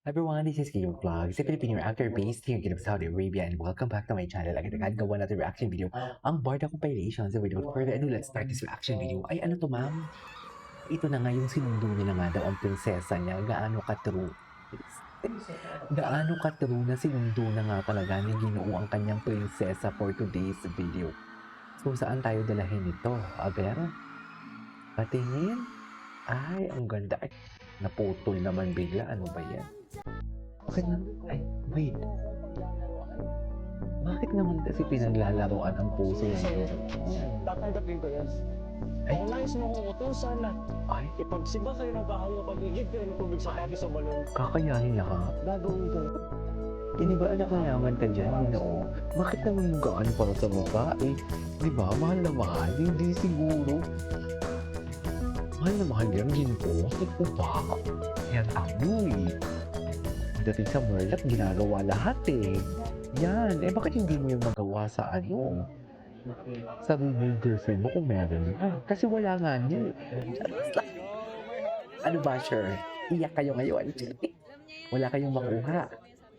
Everyone, this is Gideon Vlogs, a Filipino actor based here in Saudi Arabia, and welcome back to my channel. Agad-agad gawa natin reaction video ang Barda Compilations. So without further ado, let's start this reaction video. Ay ano to ma'am? Ito na nga yung sinundo niya na nga daw ang prinsesa niya. Gaano ka-true? Gaano ka-true na sinundo na nga talaga ni Ginoo ang kanyang prinsesa for today's video. So saan tayo dalahin ito? Aber? Patingin? Ay, ang ganda. Ay, naputol naman bigla. Ano ba yan? Bakit ay, wait. Bakit naman kasi pinaglalaroan ang puso niya? Tatanggapin ko yan. Ay. Ang nais mo kong utusan na Ay, ipagsiba kayo ng bahay ng pag-igib kayo ng tubig sa kami sa balon. kakayanin niya ka. Gagawin ko. Hindi ba anak naman ka dyan? No. Bakit naman yung gaan para sa mukha? Eh, di ba? Mahal na mahal. Hindi siguro. Mahal na mahal yan. Ginto. Bakit po ba? Yan tayo eh. Dating sa Merlat, ginagawa lahat eh. Yan. Eh, bakit hindi mo yung magawa sa ano? Sa real girlfriend mo kung meron. Kasi wala nga niya. Ano ba, sure? Iyak kayo ngayon. Wala kayong makuha.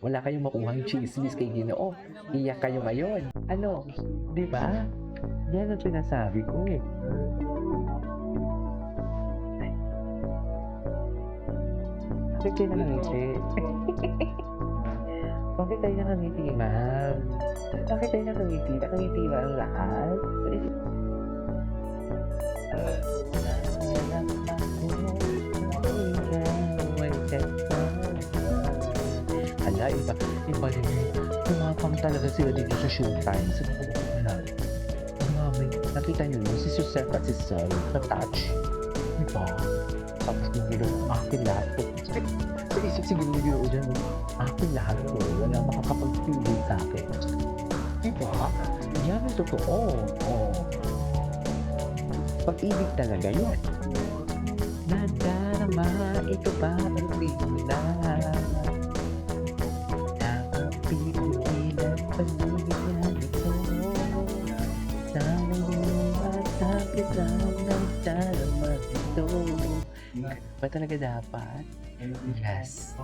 Wala kayong makuhang chismis kay Ginoo. Iyak kayo ngayon. Ano? Di ba? Yan ang sinasabi ko eh. Bakit kayo nakangiti? Bakit kayo nakangiti, ma'am? Bakit kayo nakangiti? Nakangiti ba ang lahat? Ala, iba rin eh. Tumapang talaga sila dito sa showtime. Sa totoo lang. Grabe, nakita niyo yun, si Sir at si Sal, na-touch. Diba? Tapos yung gano'n, akin lahat po. Sa isip siguro yung gano'n dyan, akin lahat po. Wala makakapagpili sa akin. Diba? Yan ang totoo. Oh. Pag-ibig talaga yun. Nadarama, ito ba ang pila? Napipigilan pag-ibig ito. Sa ngayon at sakit lang ng darama ito. Ba talaga dapat? Yes.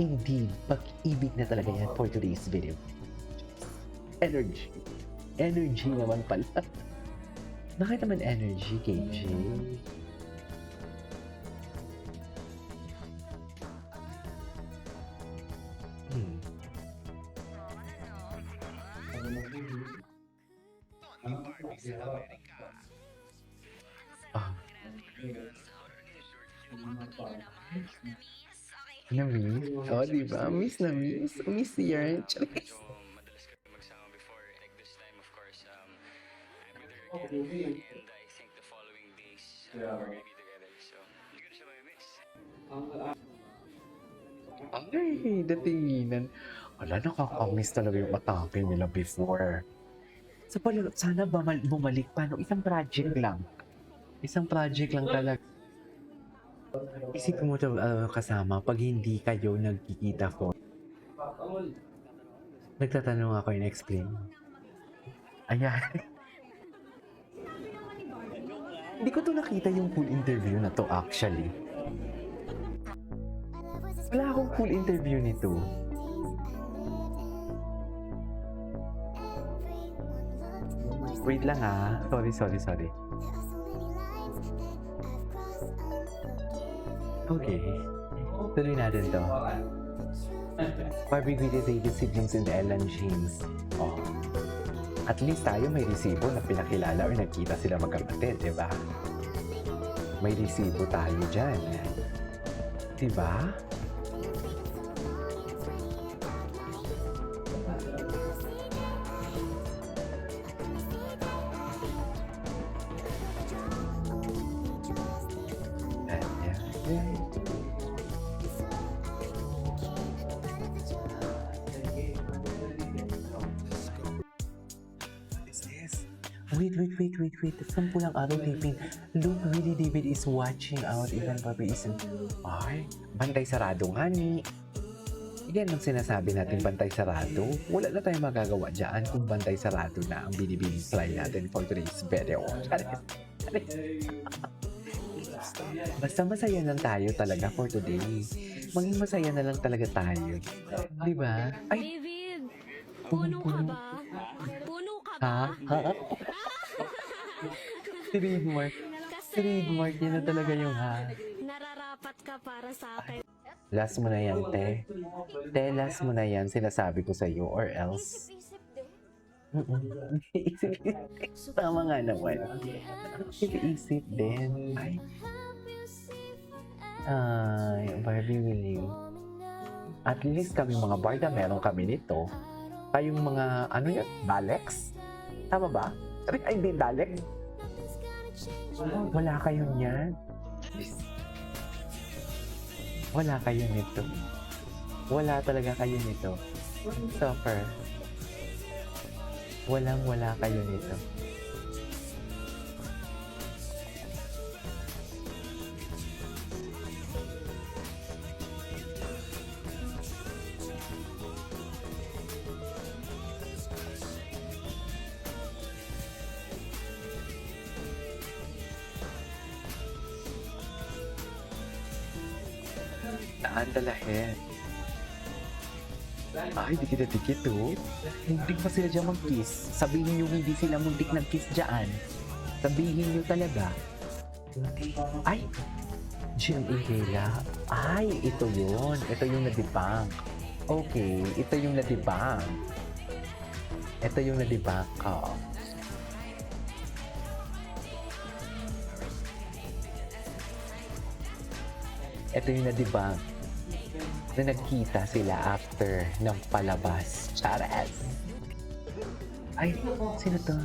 Indeed, pag-ibig na talaga yan for today's video. Energy. Energy naman pala. Bakit naman energy, KJ? Ah. Na-miss? Oh, diba? Miss na miss. Miss yan. Charis. Madalas kami magsama before, like this time of course, every other day, and I think the following days, we're gonna be together, so hindi ko na siya mamimiss. Ay, datinginan. Wala, nakakamiss talaga yung atake nila before. Sana bumalik pa, no? Isang project lang. Isang project lang talaga. Isipin mo ito kasama pag hindi kayo nagkikita for. Nagtatanong ako yung explain. Ayan. Hindi ko to nakita yung full interview na to actually. Wala akong full interview nito. Wait lang ha. Sorry. Okay. Tuloy natin to. Barbie greeted David siblings in the Ellen James. Oh. At least tayo may resibo na pinakilala or nagkita sila magkapatid, di ba? May resibo tayo dyan. Di ba? Wait. Sampulang araw taping. Look, really, David is watching out. Even Barbie isn't. Ay, bantay sarado nga ni. Yan ang sinasabi natin, bantay sarado. Wala na tayong magagawa dyan kung bantay sarado na ang binibig fly natin for today's video. Basta masaya lang tayo talaga for today. Maging masaya na lang talaga tayo. Di ba? Ay, David, puno ka ba? Puno ka ba? ha? Ha? Trademark. Kasi Trademark, yun na talaga yung ha. nararapat ka para sa akin. Last mo na yan, te. Te, last mo na yan, sinasabi ko sa'yo, or else. Isip-isip. Tama nga naman. Isip-isip din. Ay, Barbie, will you? At least kami mga barda, meron kami nito. Kayong mga, ano yun? Dalex? Tama ba? Ay, hindi, Dalex? Wala kayong yan? Wala kayo nito. Wala talaga kayo nito. Suffer. Wala kayo nito. Saan dalahin? Ay, dikit-dikit oh. Muntik pa sila dyan mag-kiss. Sabihin nyo hindi sila muntik nag-kiss dyan. Sabihin nyo talaga. Ay! Jim Ihela. Ay, ito yun. Ito yung nadibang. Okay, ito yung nadibang. Ito yung nadibang ko. Ito yung nadibang na nagkita sila after ng palabas. Charas! Ay, sino to?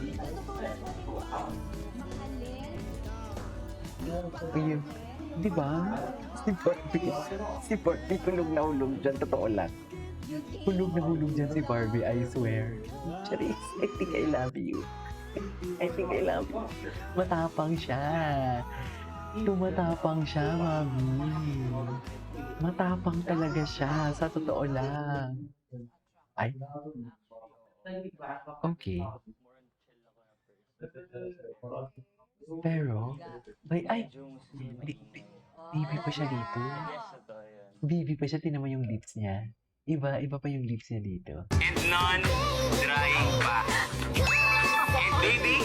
Ayun. Di ba? Si Barbie hulog na hulog dyan. Totoo lang. Hulog na hulog dyan si Barbie, I swear. Charis, I think I love you. I think I love you. Matapang siya. Tumatapang siya, mami. Matapang talaga siya, sa totoo lang. Ay. Okay. Pero, baby pa siya dito. Baby pa siya, tinan mo yung lips niya. Iba pa yung lips niya dito. And non-drying pa. And baby,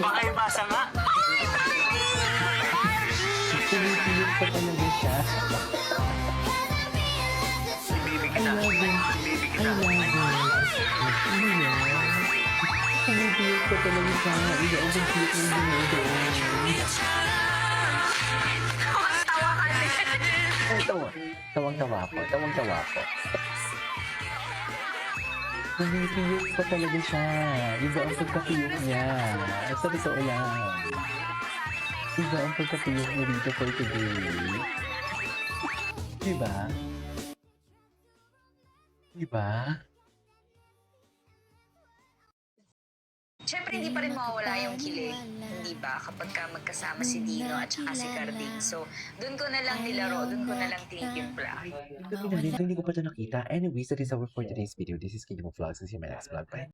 pakibasa nga. Pinipilip pa talaga siya. Baby I love it. I love it. Ano yan? Pinipilip pa talaga siya. Iba ang pagpilip ng ginagawa. Ay, tawang-tawa po. Pinipilip pa talaga siya. Iba ang pagkapilip niya. Sa totoo lang. Iba ang pagkapilip mo dito for today. Diba? Diba? Siyempre, hindi pa rin mawawala yung kilig, hindi ba? Kapag ka magkasama si Dino at saka si Carding. So, doon ko na lang nilaro, doon ko na lang tinitimpla. Gabi na din, hindi ko pa ito nakita. Anyways, that is our for today's video. This is King of Vlogs. See you in my next vlog. Bye.